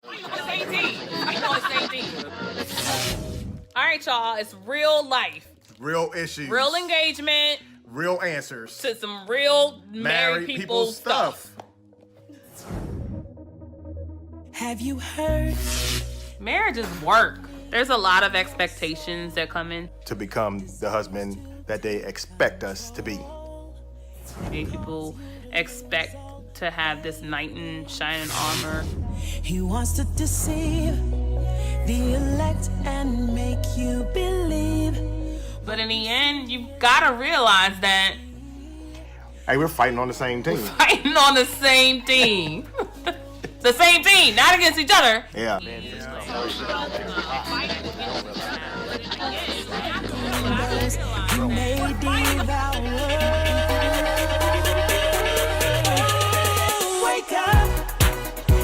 On the same team. On the same team. All right, y'all. It's real life. Real issues. Real engagement. Real answers. To some real married people's stuff. Have you heard? Marriage is work. There's a lot of expectations that come in. To become the husband that they expect us to be. And people expect to have this knight in shining armor. He wants to deceive the elect and make you believe. But in the end, you gotta realize that hey, we're fighting on the same team. Fighting on the same team. The same team, not against each other. Yeah. You may devour. Wake up,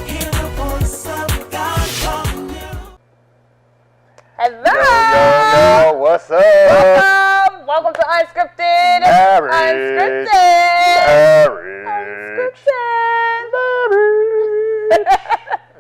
hear the voice of God calling you. Hello. Yo, what's up? Welcome to Unscripted Marriage.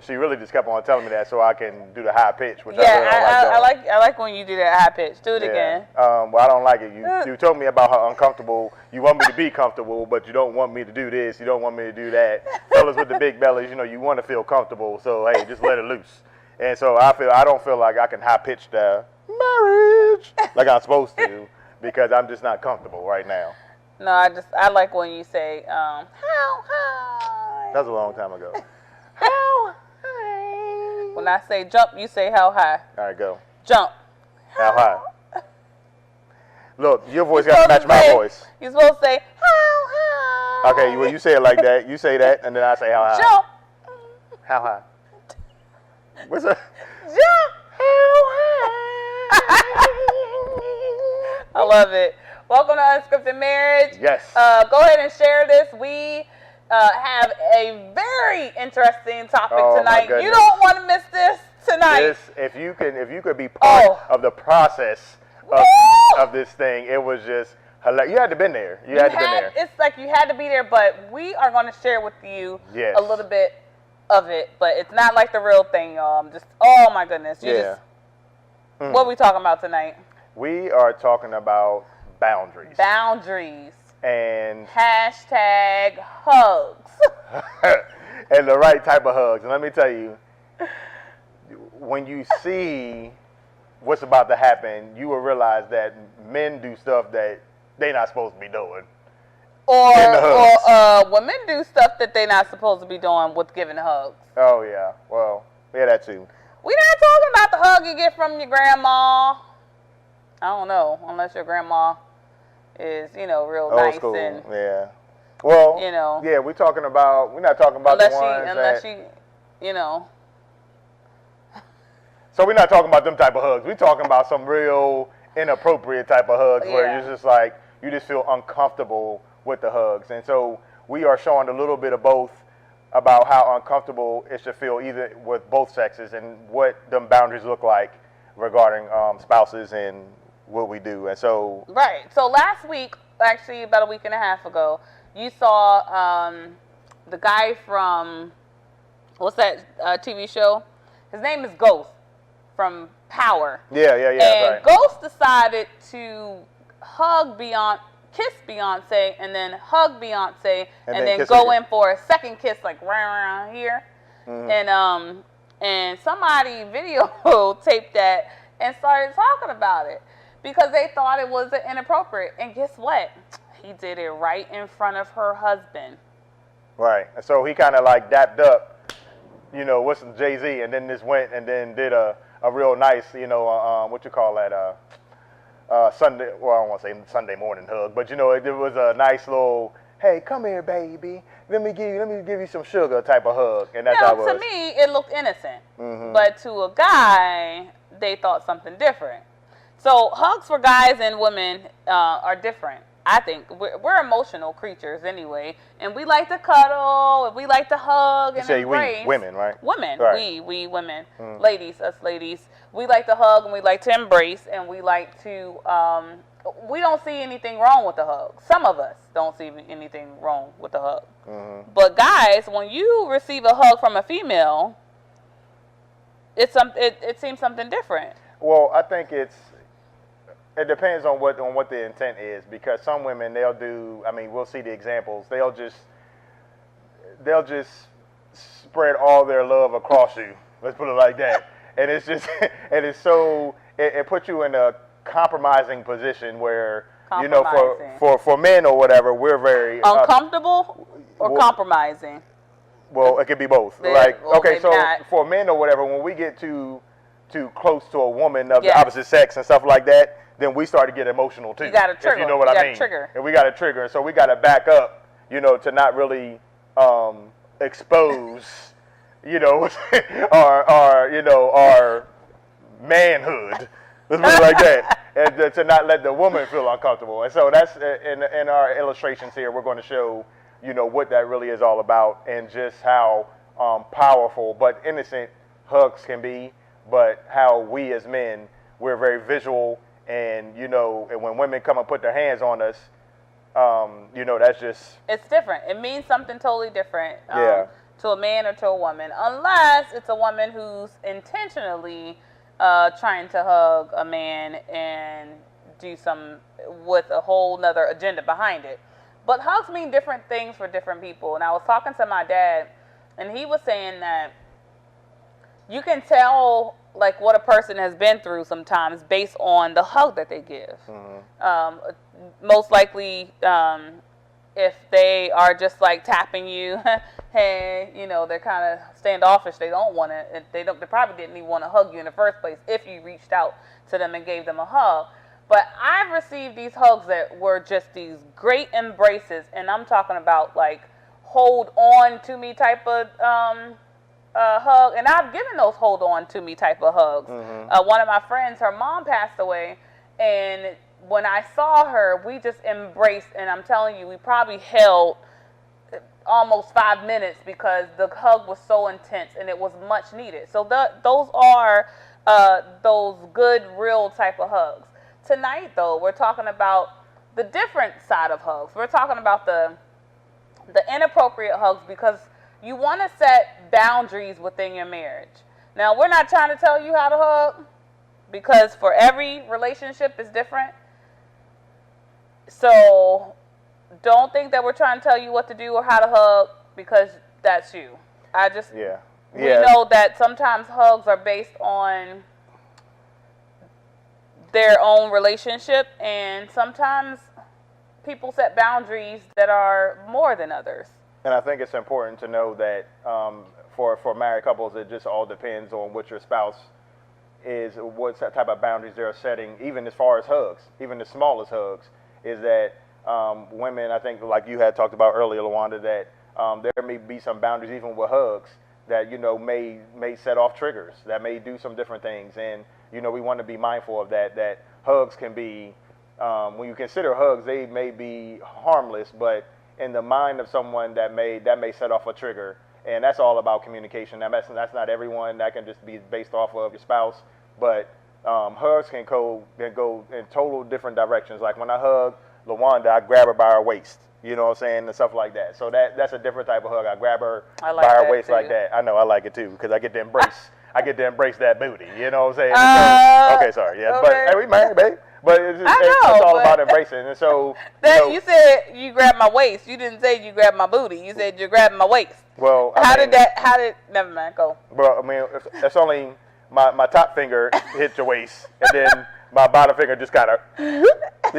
She really just kept on telling me that so I can do the high pitch, which I like when you do that high pitch. Do it again. Well, I don't like it. You told me about how uncomfortable you want me to be comfortable, but you don't want me to do this. You don't want me to do that. Fellas with the big bellies, you want to feel comfortable. So hey, just let it loose. And so I don't feel like I can high pitch the marriage like I'm supposed to because I'm just not comfortable right now. No, I like when you say how high. That was a long time ago. How high. When I say jump, you say how high. All right, go. Jump. How high? Look, your voice got to match my voice. You're supposed to say how high. Okay, well, you say it like that. You say that, and then I say how high. Jump. How high? What's up? Jump. How high. I love it. Welcome to Unscripted Marriage. Yes. Go ahead and share this. We have a very interesting topic tonight. You don't want to miss this tonight. If you could be part of the process of this thing, it was just hilarious. You had to been there. You had to been there. It's like you had to be there, but we are going to share with you a little bit of it, but it's not like the real thing, y'all. I'm just, oh my goodness. What are we talking about tonight? We are talking about boundaries. Boundaries. And hashtag hugs. And the right type of hugs. And let me tell you, when you see what's about to happen, you will realize that men do stuff that they're not supposed to be doing. Or women do stuff that they're not supposed to be doing with giving hugs. Oh, yeah. Well, yeah, that too. We're not talking about the hug you get from your grandma. I don't know, unless your grandma is, real old nice school. and well, we're not talking about unless she So we're not talking about them type of hugs. We're talking about some real inappropriate type of hugs where you're just like you just feel uncomfortable with the hugs. And so we are showing a little bit of both about how uncomfortable it should feel either with both sexes and what them boundaries look like regarding spouses and what we do. And so so last week, actually about a week and a half ago, you saw the guy from what's that TV show? His name is Ghost from Power. Yeah. And right. Ghost decided to kiss Beyonce and then hug Beyonce and then go in for a second kiss like right around here. Mm-hmm. And somebody videotaped that and started talking about it because they thought it was inappropriate. And guess what? He did it right in front of her husband. Right. So he kind of like dapped up, what's Jay-Z, and then just went and then did a real nice, what you call that, Sunday, well, I don't want to say Sunday morning hug, but it was a nice little, hey, come here, baby. Let me give you some sugar type of hug. And that's how it was. To me, it looked innocent. Mm-hmm. But to a guy, they thought something different. So hugs for guys and women are different. I think we're emotional creatures anyway, and we like to cuddle, and we like to hug and embrace. We, women, right? Women, right. we women, ladies, us ladies, we like to hug and we like to embrace, and we like to. We don't see anything wrong with the hug. Some of us don't see anything wrong with the hug. Mm-hmm. But guys, when you receive a hug from a female, it seems something different. Well, I think it depends on what the intent is, because some women, they'll do, I mean, we'll see the examples. They'll just spread all their love across you. Let's put it like that. And it's just, and it's so, it puts you in a compromising position where, you know, for men or whatever, we're very uncomfortable or compromising. Well, it could be both. For men or whatever, when we get too close to a woman of the opposite sex and stuff like that, then we start to get emotional too. You got to trigger. If you know what I mean. And we got to trigger. So we got to back up, you know, to not really expose, you know, our manhood. Let's put it like that. And to not let the woman feel uncomfortable. And so that's in our illustrations here, we're going to show, you know, what that really is all about, and just how powerful but innocent hugs can be, but how we as men, we're very visual, and, you know, and when women come and put their hands on us, you know, that's just... It's different. It means something totally different to a man or to a woman, unless it's a woman who's intentionally trying to hug a man and do some with a whole nother agenda behind it. But hugs mean different things for different people. And I was talking to my dad, and he was saying that you can tell like what a person has been through sometimes based on the hug that they give. Most likely, if they are just like tapping you, hey, you know, they're kind of standoffish. They don't want to. They probably didn't even want to hug you in the first place if you reached out to them and gave them a hug. But I've received these hugs that were just these great embraces, and I'm talking about like hold on to me type of hug, and I've given those hold on to me type of hugs. One of my friends, her mom passed away, and when I saw her, we just embraced, and I'm telling you, we probably held almost 5 minutes because the hug was so intense and it was much needed. So those are those good, real type of hugs. Tonight, though, we're talking about the different side of hugs. We're talking about the inappropriate hugs, because you want to set boundaries within your marriage. Now, we're not trying to tell you how to hug, because for every relationship is different. So don't think that we're trying to tell you what to do or how to hug, because that's you. We know that sometimes hugs are based on their own relationship, and sometimes people set boundaries that are more than others. And I think it's important to know that for married couples, it just all depends on what your spouse is, what type of boundaries they're setting, even as far as hugs, even the smallest hugs, is that women, I think, like you had talked about earlier, LaWanda, that there may be some boundaries even with hugs that, you know, may set off triggers, that may do some different things. And, you know, we want to be mindful of that hugs can be, when you consider hugs, they may be harmless, but in the mind of someone that may set off a trigger. And that's all about communication. That's not everyone. That can just be based off of your spouse. But hugs can go in total different directions. Like when I hug LaWanda, I grab her by her waist. You know what I'm saying? And stuff like that. So that's a different type of hug. I grab her by her waist like that. I know, I like it too, because I get to embrace that booty. You know what I'm saying? Okay, sorry. Yeah, okay. But hey, we married, babe. But it's all about embracing. And so you said you grabbed my waist. You didn't say you grabbed my booty. You said you grabbed my waist. Well, never mind, go. Well, I mean, it's only my top finger hit your waist, and then my bottom finger just kind of, you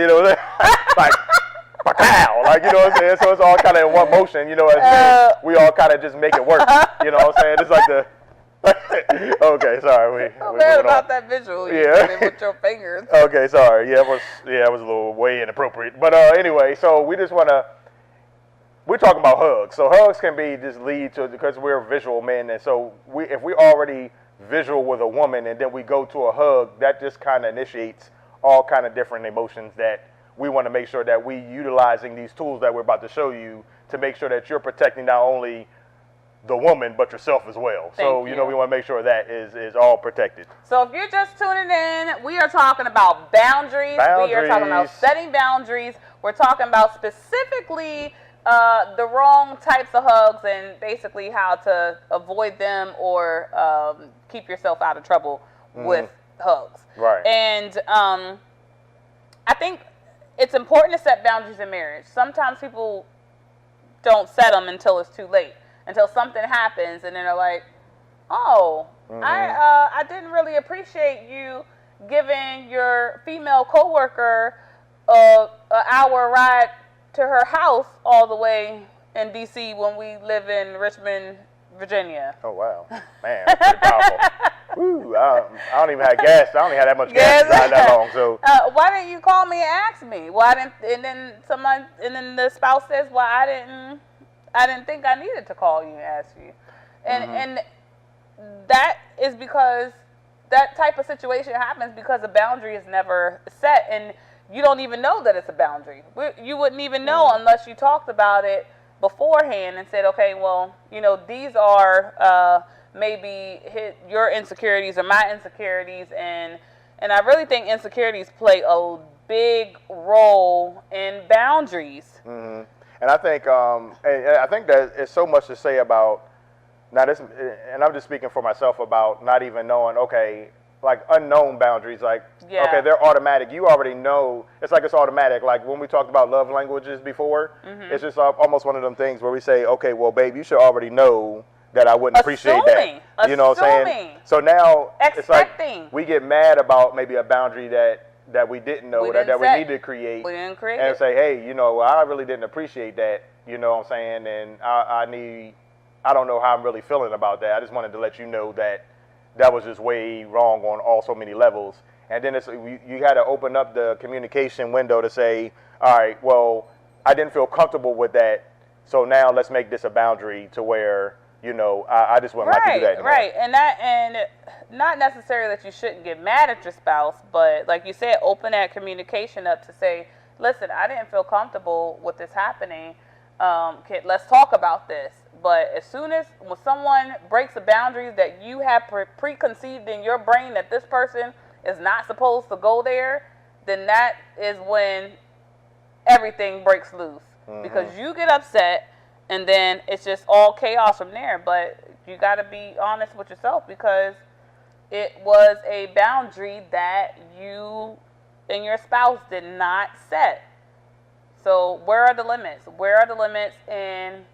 know, like pow, like, you know what I'm saying? So it's all kind of in one motion, you know, as men, we all kind of just make it work. You know what I'm saying? It's like the okay, sorry. I'm mad about that visual. You did it with your fingers. Okay, sorry. Yeah, it was a little way inappropriate. But anyway, so we're talking about hugs. So hugs can be just lead to, because we're visual men, and so if we're already visual with a woman and then we go to a hug, that just kind of initiates all kind of different emotions that we want to make sure that we utilizing these tools that we're about to show you to make sure that you're protecting not only the woman but yourself as well. So you know, we want to make sure that is all protected. So if you're just tuning in, we are talking about boundaries. We are talking about setting boundaries. We're talking about specifically The wrong types of hugs and basically how to avoid them or keep yourself out of trouble with hugs. Right. And I think it's important to set boundaries in marriage. Sometimes people don't set them until it's too late, until something happens, and then they're like, "Oh, I didn't really appreciate you giving your female coworker an hour ride to her house all the way in D.C. when we live in Richmond, Virginia." Oh wow, man, that's pretty powerful. Woo, I don't even have gas. I don't even have that much gas to drive that long. So why didn't you call me and ask me? Why didn't? And then the spouse says, "Well, I didn't think I needed to call you and ask you," and that is because that type of situation happens because a boundary is never set, and you don't even know that it's a boundary. You wouldn't even know unless you talked about it beforehand and said, okay, well, these are maybe your insecurities or my insecurities, and I really think insecurities play a big role in boundaries. And I think that it's so much to say about now this, and I'm just speaking for myself about not even knowing, okay, like unknown boundaries, like, okay, they're automatic. You already know. It's like it's automatic. Like when we talked about love languages before, it's just almost one of them things where we say, okay, well, babe, you should already know that I wouldn't appreciate that. You know what I'm saying? So now it's like we get mad about maybe a boundary that we didn't know that we needed to create. We didn't create and it. Say, hey, I really didn't appreciate that. You know what I'm saying? And I don't know how I'm really feeling about that. I just wanted to let you know that was just way wrong on so many levels. And then you had to open up the communication window to say, all right, well, I didn't feel comfortable with that, so now let's make this a boundary to where, I just wouldn't like to do that anymore. Right, and not necessarily that you shouldn't get mad at your spouse, but like you said, open that communication up to say, listen, I didn't feel comfortable with this happening. Let's talk about this. But as soon as when someone breaks the boundaries that you have preconceived in your brain that this person is not supposed to go there, then that is when everything breaks loose. Because you get upset, and then it's just all chaos from there. But you got to be honest with yourself, because it was a boundary that you and your spouse did not set. So where are the limits? Where are the limits in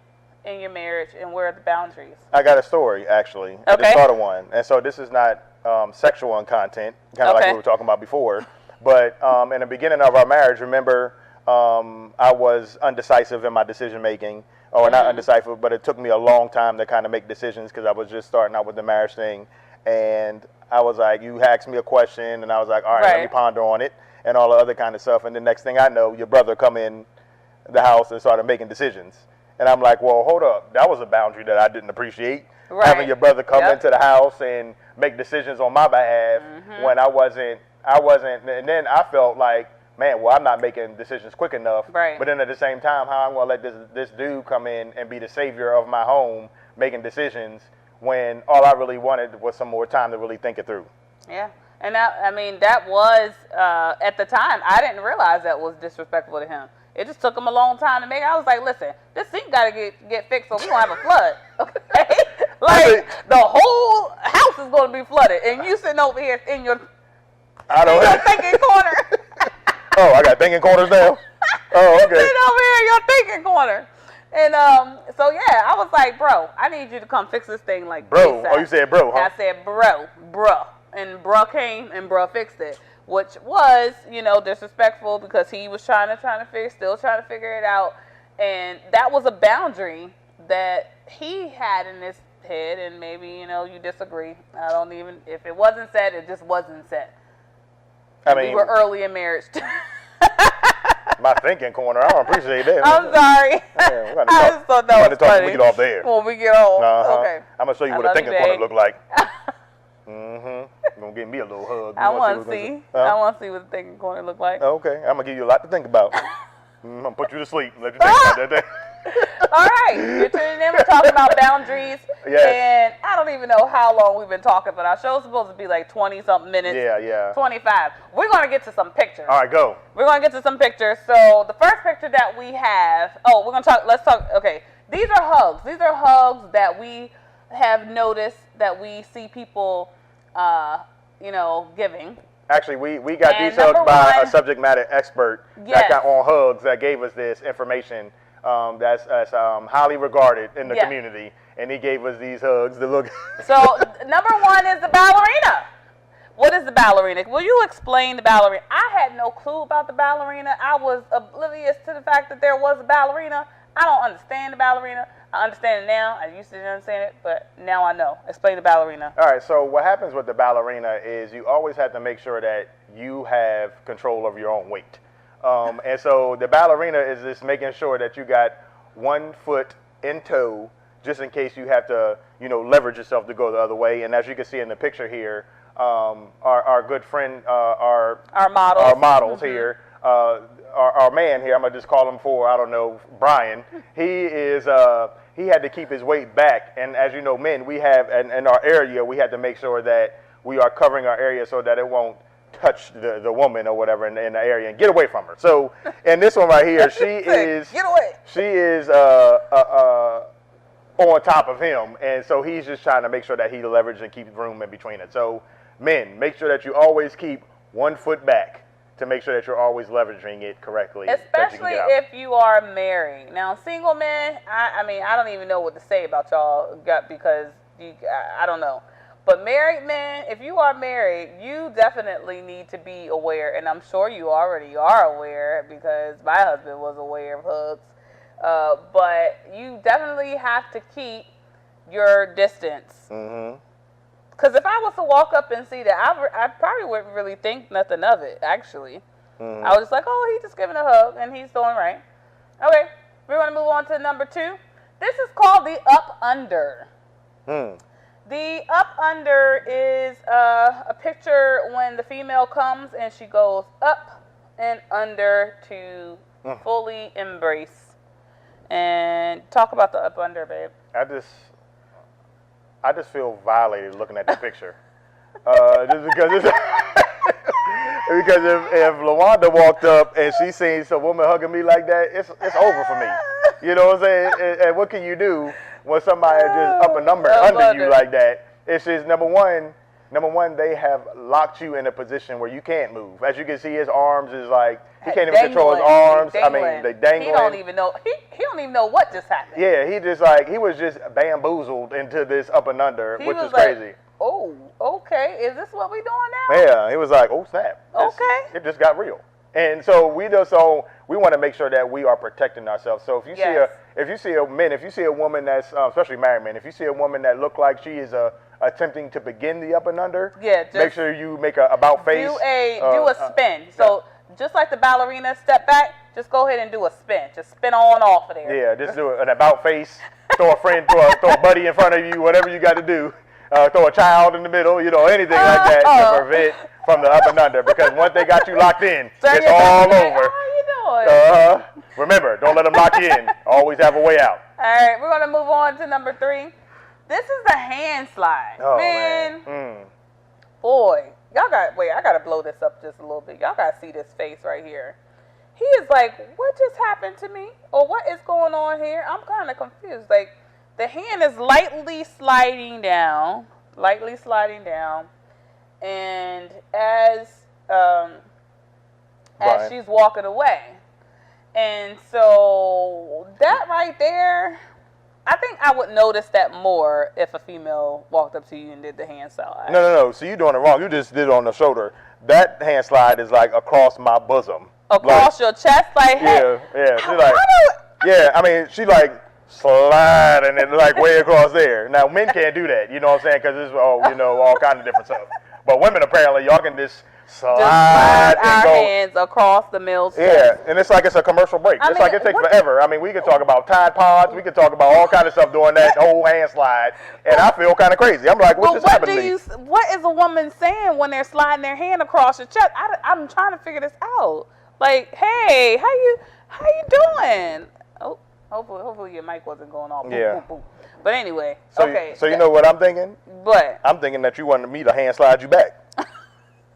your marriage, and where are the boundaries? I got a story, actually. Okay. I just thought of one. And so this is not sexual in content, kind of like we were talking about before. But in the beginning of our marriage, remember, I was undecisive in my decision making. Or not undecisive, but it took me a long time to kind of make decisions because I was just starting out with the marriage thing. And I was like, you asked me a question, and I was like, all right, let me ponder on it, and all the other kind of stuff. And the next thing I know, your brother come in the house and started making decisions. And I'm like, well, hold up. That was a boundary that I didn't appreciate. Having your brother come into the house and make decisions on my behalf when I wasn't. And then I felt like, man, well, I'm not making decisions quick enough. Right. But then at the same time, how I'm going to let this dude come in and be the savior of my home making decisions when all I really wanted was some more time to really think it through. Yeah. And that was, at the time, I didn't realize that was disrespectful to him. It just took him a long time to make it. I was like, listen, this sink got to get fixed so we don't have a flood. Okay? Like, the whole house is going to be flooded. And you sitting over here in your thinking corner. Oh, I got thinking corners now? Oh, okay. Sitting over here in your thinking corner. And so, yeah, I was like, bro, I need you to come fix this thing like bro. ASAP. Oh, you said bro, huh? I said, bro. And bro came and bro fixed it. Which was, disrespectful because he was still trying to figure it out. And that was a boundary that he had in his head, and maybe, you disagree. If it wasn't said, it just wasn't said. We were early in marriage. My thinking corner, I don't appreciate that. I'm sorry. I just thought that was funny. When we get off there. When we get off. Okay. I'm going to show you what a thinking corner look like. You're going to give me a little hug. I want to see. I want to see what the thinking corner look like. Okay. I'm going to give you a lot to think about. I'm going to put you to sleep and let you think about that day. All right, you're tuning in. We're talking about boundaries. Yes. And I don't even know how long we've been talking, but our show's supposed to be like 20-something minutes. Yeah. 25. We're going to get to some pictures. All right, go. We're going to get to some pictures. So the first picture that we have, we're going to talk, let's talk, okay. These are hugs. These are hugs that we have noticed that we see people, giving. Actually, we got these hugs by a subject matter expert that got on hugs that gave us this information that's highly regarded in the community, and he gave us these hugs to look. So number one is the ballerina. What is the ballerina? Will you explain the ballerina? I had no clue about the ballerina. I was oblivious to the fact that there was a ballerina. I don't understand the ballerina. I understand it now. I used to understand it, but now I know. Explain the ballerina. All right, so what happens with the ballerina is you always have to make sure that you have control of your own weight. And so the ballerina is just making sure that you got 1 foot in tow just in case you have to, leverage yourself to go the other way. And as you can see in the picture here, our good friend, our models here, our man here, I'm gonna just call him Brian. He had to keep his weight back, and as you know, men, we have in our area, we had to make sure that we are covering our area so that it won't touch the woman or whatever in the area and get away from her. So, in this one right here, she is get away. She is on top of him, and so he's just trying to make sure that he leverages and keeps room in between it. So, men, make sure that you always keep 1 foot back to make sure that you're always leveraging it correctly. Especially if you are married. Now, single men, I mean, I don't even know what to say about y'all because I don't know. But married men, if you are married, you definitely need to be aware, and I'm sure you already are aware because my husband was aware of hugs. But you definitely have to keep your distance. Mm-hmm. Because if I was to walk up and see that, I probably wouldn't really think nothing of it, actually. Mm-hmm. I was just like, oh, he's just giving a hug, and he's doing right. Okay, we're going to move on to number 2. This is called the up-under. The up-under is a picture when the female comes and she goes up and under to fully embrace. And talk about the up-under, babe. I just feel violated looking at the picture. Just because if LaWanda walked up and she sees a woman hugging me like that, it's over for me. You know what I'm saying? And what can you do when somebody just up and under you like that? It's just number one, they have locked you in a position where you can't move. As you can see, his arms is like he can't even control his arms. I mean, they dangling. He don't even know. He don't even know what just happened. Yeah, he was just bamboozled into this up and under, which is crazy. Oh, okay. Is this what we doing now? Yeah, he was like, oh snap. It just got real. And so we want to make sure that we are protecting ourselves. So if you see a woman that's especially married men, if you see a woman that look like she is attempting to begin the up and under, make sure you make a about face. Do a spin. So just like the ballerina step back, just go ahead and do a spin. Just spin on off of there. Yeah, just do an about face. Throw a friend, throw a buddy in front of you, whatever you got to do. Throw a child in the middle, anything like that to prevent from the up and under. Because once they got you locked in, it's all over. How you doing? Remember, don't let them lock you in. Always have a way out. All right, we're gonna move on to number 3. This is the hand slide. Oh, man. Boy, I gotta blow this up just a little bit. Y'all gotta see this face right here. He is like, what just happened to me? Or what is going on here? I'm kind of confused. Like, the hand is lightly sliding down, and as she's walking away. And so that right there, I think I would notice that more if a female walked up to you and did the hand slide. No. So you're doing it wrong. You just did it on the shoulder. That hand slide is like across my bosom. Across your chest, like, hey. Yeah. She like, I mean, she like sliding it like way across there. Now, men can't do that, you know what I'm saying? Because it's all kind of different stuff. But women, apparently, y'all can just slide our hands across the male's chest. Yeah, and it's like it's a commercial break. It's like it takes forever. I mean, we could talk about Tide Pods. We could talk about all kind of stuff during that whole hand slide. And I feel kind of crazy. I'm like, what just happened to me? What is a woman saying when they're sliding their hand across your chest? I'm trying to figure this out. Like, hey, how you doing? Oh, Hopefully your mic wasn't going off. Boom, Yeah. boom, boom. But anyway, So, okay. So you know what I'm thinking? What? I'm thinking that you wanted me to hand slide you back.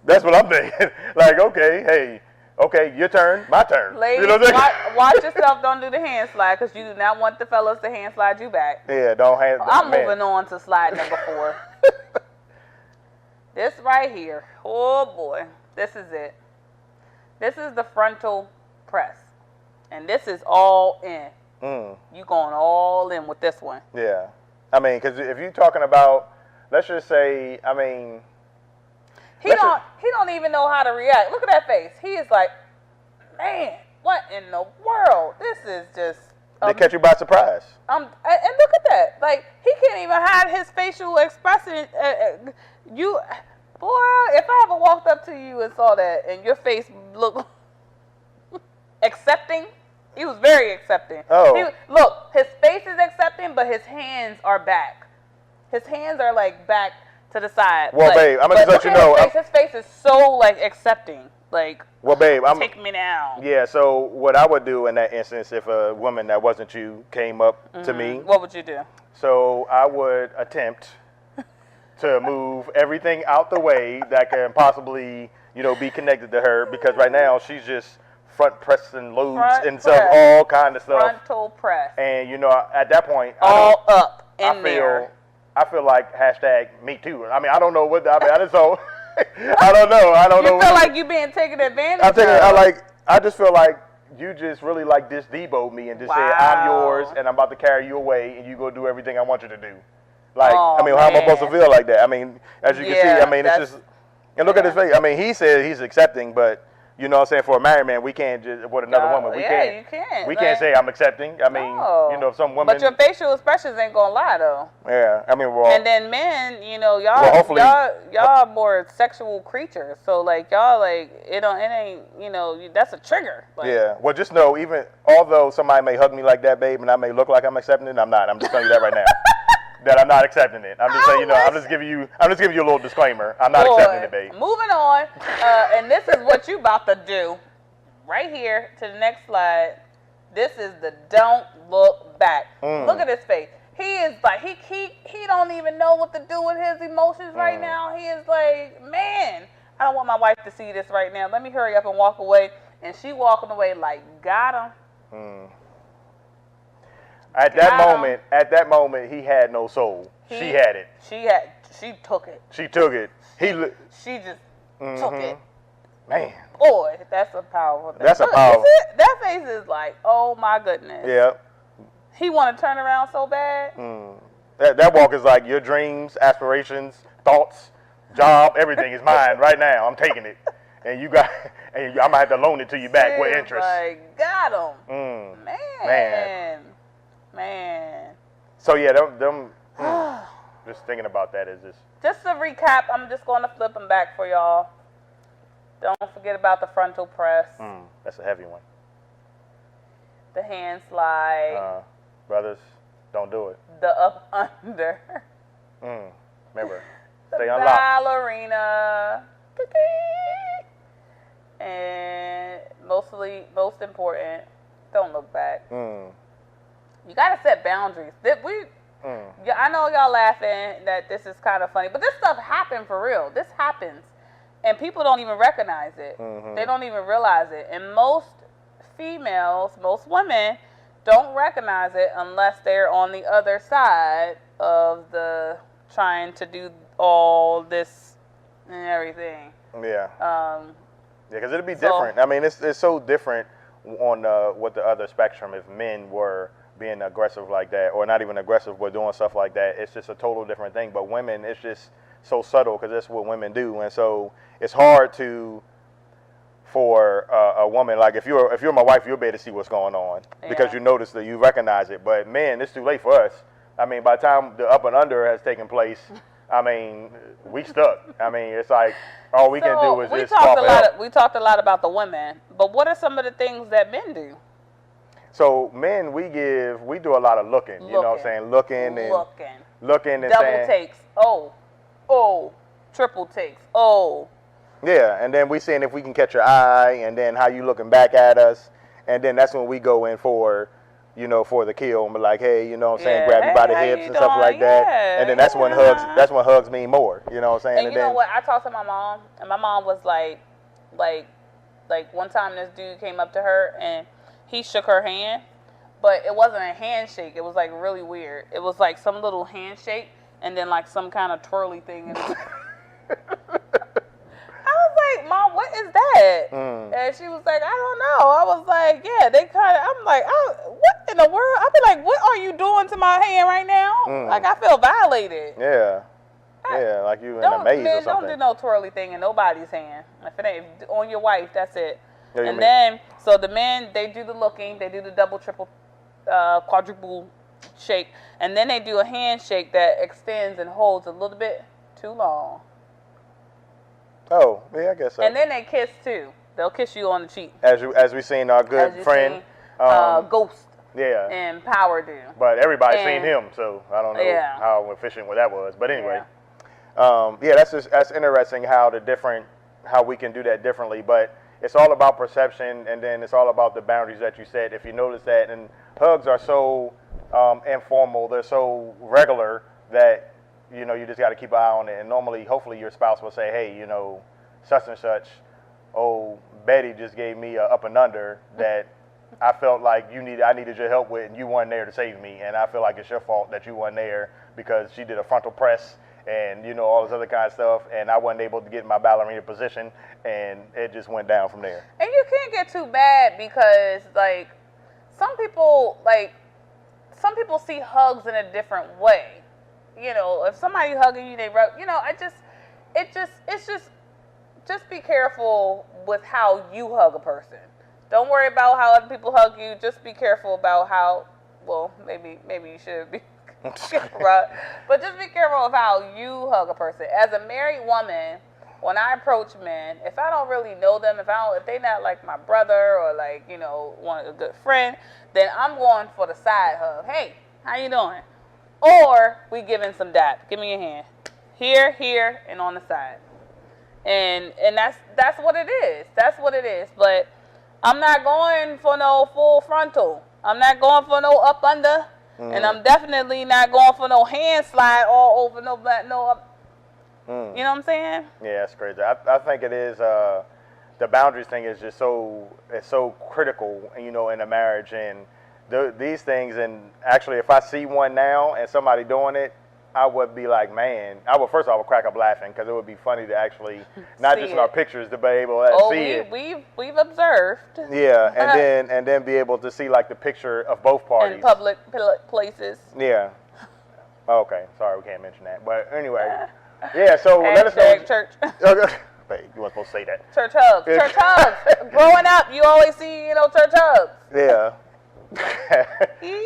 That's what I'm thinking. Like, okay, hey, okay, your turn, my turn. Ladies, you know what I'm watch yourself. Don't do the hand slide because you do not want the fellas to hand slide you back. Yeah, don't hand. I'm moving on to slide number 4. This right here. Oh boy, this is it. This is the frontal press, and this is all in. You going all in with this one. Yeah, I mean, because if you're talking about, let's just say, I mean, he don't even know how to react. Look at that face. He is like, man, what in the world? This is just. They catch you by surprise. And look at that. Like, he can't even hide his facial expression. Boy, if I ever walked up to you and saw that and your face looked accepting, he was very accepting. Oh. Look, his face is accepting, but his hands are back. His hands are, like, back to the side. Well, babe, I'm going to let you know. His face is so, like, accepting. Like, well, babe, take me now. Yeah, so what I would do in that instance if a woman that wasn't you came up to me. What would you do? So I would attempt to move everything out the way that can possibly, be connected to her, because right now she's just front pressing loads and stuff, all kind of stuff. Frontal press. And, at that point, all up in there. I feel like #me too. I mean, I don't know what, I just don't. I don't know. You feel like you being taken advantage of? I just feel like you just really like this Debo me and just say, I'm yours and I'm about to carry you away and you go do everything I want you to do. Like, how am I supposed to feel like that? I mean, as you can see, I mean, it's just, and look at his face. I mean, he said he's accepting, but you know what I'm saying, for a married man, we can't just, with another woman, we can't. You can't. We can't say I'm accepting. I mean, if some woman. But your facial expressions ain't gonna lie though. Yeah, I mean, and then men, y'all more sexual creatures. So like y'all it ain't that's a trigger. Like, yeah. Well, just know, even although somebody may hug me like that, babe, and I may look like I'm accepting it, I'm not. I'm just telling you that right now. That I'm not accepting it. I'm just saying, I'm just giving you a little disclaimer. I'm not accepting it, babe. Moving on, and this is what you about to do, right here to the next slide. This is the don't look back. Look at his face. He is like he don't even know what to do with his emotions right now. He is like, man, I don't want my wife to see this right now. Let me hurry up and walk away. And she walking away like, got him. At that moment, he had no soul. She had it. She took it. She took it. She just took it. Man. Boy, that's a powerful thing. That face is like, oh my goodness. Yeah. He want to turn around so bad. That walk is like your dreams, aspirations, thoughts, job, everything is mine right now. I'm taking it. And I'm gonna have to loan it to you back with interest. Like, got him. Man. So yeah, them just thinking about that is just to recap, I'm just going to flip them back for y'all. Don't forget about the frontal press. That's a heavy one. The hand slide. Brothers, don't do it. The up under. Remember, stay unlocked. Ballerina. And most important, don't look back. You gotta set boundaries. I know y'all laughing that this is kind of funny, but this stuff happened for real. This happens, and people don't even recognize it. They don't even realize it. And most women don't recognize it unless they're on the other side of the trying to do all this and everything. Yeah. Because it'd be different. I mean, it's so different on what the other spectrum if men were being aggressive like that, or not even aggressive but doing stuff like that. It's just a total different thing. But women, it's just so subtle because that's what women do, and so it's hard for a woman, like if you're my wife, you'll be able to see what's going on because you notice that you recognize it. But man, it's too late for us. I mean, by the time the up and under has taken place, I mean, we stuck. I mean, it's like all we can do is just we talked a lot about the women, but what are some of the things that men do? So men, we do a lot of looking. You know what I'm saying? Looking and double saying, takes. Oh, triple takes. Oh. Yeah, and then we seeing if we can catch your eye, and then how you looking back at us, and then that's when we go in for you know, for the kill and be like, hey, you know what I'm saying, grab you by the hips and stuff like that. And then that's when hugs mean more, you know what I'm saying? And you know what, I talked to my mom, and my mom was like one time this dude came up to her and he shook her hand, but it wasn't a handshake. It was like really weird. It was like some little handshake and then like some kind of twirly thing. I was like, Mom, what is that? And she was like, I don't know. I was like, yeah, they kind of, I'm like, what in the world? I'd be like, what are you doing to my hand right now? Like, I feel violated. Yeah. Yeah, like you in a maze or something. Don't do no twirly thing in nobody's hand. If it ain't on your wife, that's it. Yeah, and then, so the men, they do the looking, they do the double, triple, quadruple shake, and then they do a handshake that extends and holds a little bit too long. Oh, yeah, I guess so. And then they kiss too. They'll kiss you on the cheek. As we seen our good friend, Ghost. Yeah. And Power do. But everybody's seen him, so I don't know how efficient that was. But anyway, that's interesting how we can do that differently. But it's all about perception, and then it's all about the boundaries that you set. If you notice that, and hugs are so informal, they're so regular that, you know, you just got to keep an eye on it. And normally, hopefully, your spouse will say, hey, you know, such and such, oh, Betty just gave me a up and under that I felt like I needed your help with, and you weren't there to save me. And I feel like it's your fault that you weren't there because she did a frontal press and, you know, all this other kind of stuff. And I wasn't able to get in my ballerina position, and it just went down from there. And you can't get too bad because, like, some people see hugs in a different way. You know, if somebody hugging you, they rub, you know, just be careful with how you hug a person. Don't worry about how other people hug you. Just be careful about how, well, maybe you should be careful, but just be careful of how you hug a person. As a married woman, when I approach men, if I don't really know them, if they not like my brother or like, you know, a good friend, then I'm going for the side hug. Hey, how you doing? Or we giving some dap. Give me your hand. Here, and on the side. And that's what it is. That's what it is. But I'm not going for no full frontal. I'm not going for no up under. And I'm definitely not going for no hand slide all over no up. You know what I'm saying? Yeah, that's crazy. I think it is the boundaries thing is just so critical, you know, in a marriage. And these things, and actually if I see one now and somebody doing it, I would be like, man, first I would crack up laughing because it would be funny to actually, not just in our pictures, to be able to see it. We've observed. Yeah, and then be able to see like the picture of both parties. In public places. Yeah. Okay, sorry we can't mention that. But anyway, yeah, so let us know. Church. Hey, you weren't supposed to say that. Church hugs. Church hugs. Growing up, you always see, you know, church hugs. Yeah.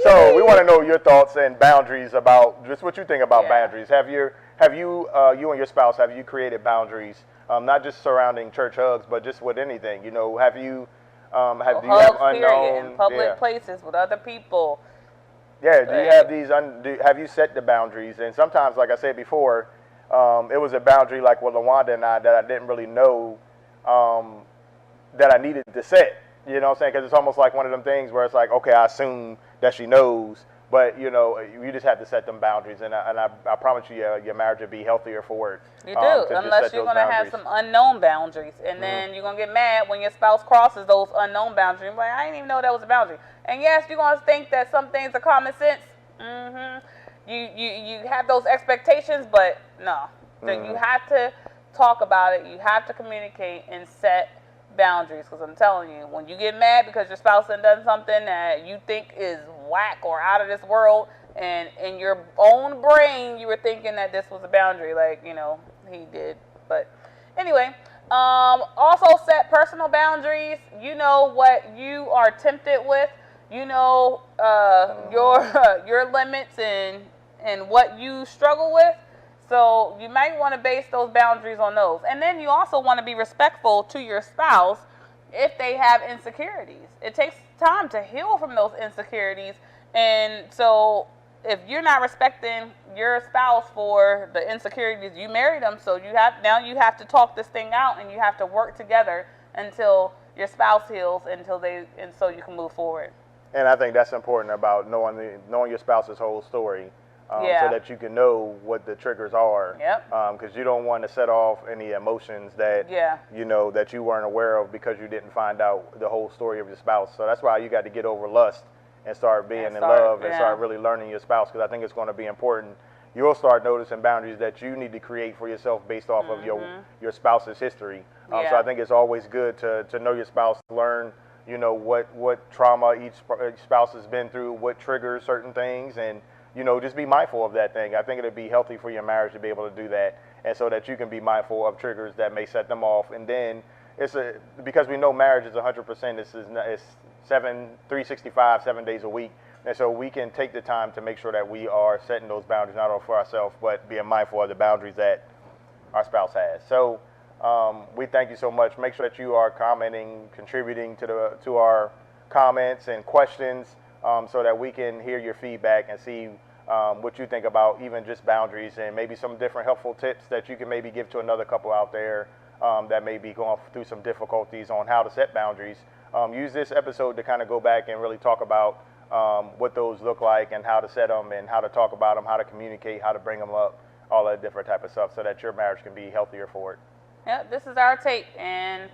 So we want to know your thoughts and boundaries about just what you think about boundaries. Have you and your spouse, have you created boundaries, not just surrounding church hugs, but just with anything? You know, do you have unknown in public places with other people? Yeah. Do you have these? Have you set the boundaries? And sometimes, like I said before, it was a boundary like with LaWanda and I that I didn't really know that I needed to set. You know what I'm saying? Because it's almost like one of them things where it's like, okay, I assume that she knows, but, you know, you just have to set them boundaries. And I promise you, your marriage will be healthier for it. You do, unless you're going to have some unknown boundaries. And then you're going to get mad when your spouse crosses those unknown boundaries. You're like, I didn't even know that was a boundary. And yes, you're going to think that some things are common sense. You have those expectations, but no. You have to talk about it. You have to communicate and set boundaries, because I'm telling you, when you get mad because your spouse has done something that you think is whack or out of this world, and in your own brain you were thinking that this was a boundary, like, you know, he did. But anyway, also set personal boundaries. You know what you are tempted with. You know your limits and what you struggle with. So you might want to base those boundaries on those. And then you also want to be respectful to your spouse if they have insecurities. It takes time to heal from those insecurities. And so if you're not respecting your spouse for the insecurities, you married them, so you have to talk this thing out, and you have to work together until your spouse heals, and so you can move forward. And I think that's important about knowing your spouse's whole story, so that you can know what the triggers are. Yep. Because you don't want to set off any emotions that that you weren't aware of because you didn't find out the whole story of your spouse. So that's why you got to get over lust and start being in love and start really learning your spouse. Because I think it's going to be important. You'll start noticing boundaries that you need to create for yourself based off of your spouse's history. So I think it's always good to know your spouse, learn what trauma each spouse has been through, what triggers certain things, and just be mindful of that thing. I think it'd be healthy for your marriage to be able to do that, and so that you can be mindful of triggers that may set them off. And then because we know marriage is 100%. It's 365, 7 days a week. And so we can take the time to make sure that we are setting those boundaries, not only for ourselves, but being mindful of the boundaries that our spouse has. So we thank you so much. Make sure that you are commenting, contributing to our comments and questions, so that we can hear your feedback and see what you think about even just boundaries, and maybe some different helpful tips that you can maybe give to another couple out there that may be going through some difficulties on how to set boundaries. Use this episode to kind of go back and really talk about what those look like and how to set them and how to talk about them, how to communicate, how to bring them up, all that different type of stuff, so that your marriage can be healthier for it. Yeah, this is our take, and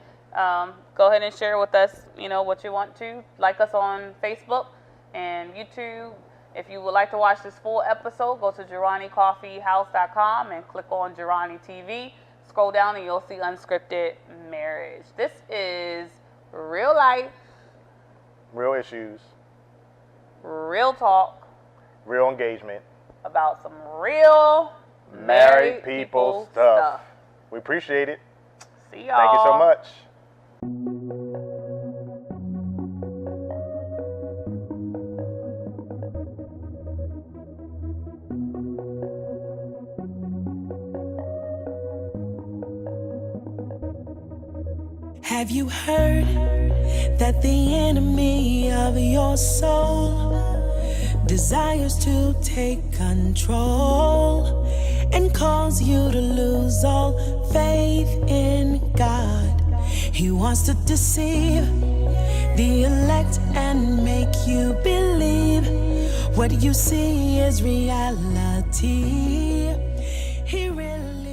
go ahead and share with us, what you want to. Like us on Facebook and YouTube. If you would like to watch this full episode, go to GiraniCoffeehouse.com and click on Girani TV. Scroll down and you'll see Unscripted Marriage. This is real life, real issues, real talk, real engagement about some real married people stuff. We appreciate it. See y'all. Thank you so much. Have you heard that the enemy of your soul desires to take control and cause you to lose all faith in God? He wants to deceive the elect and make you believe what you see is reality. He really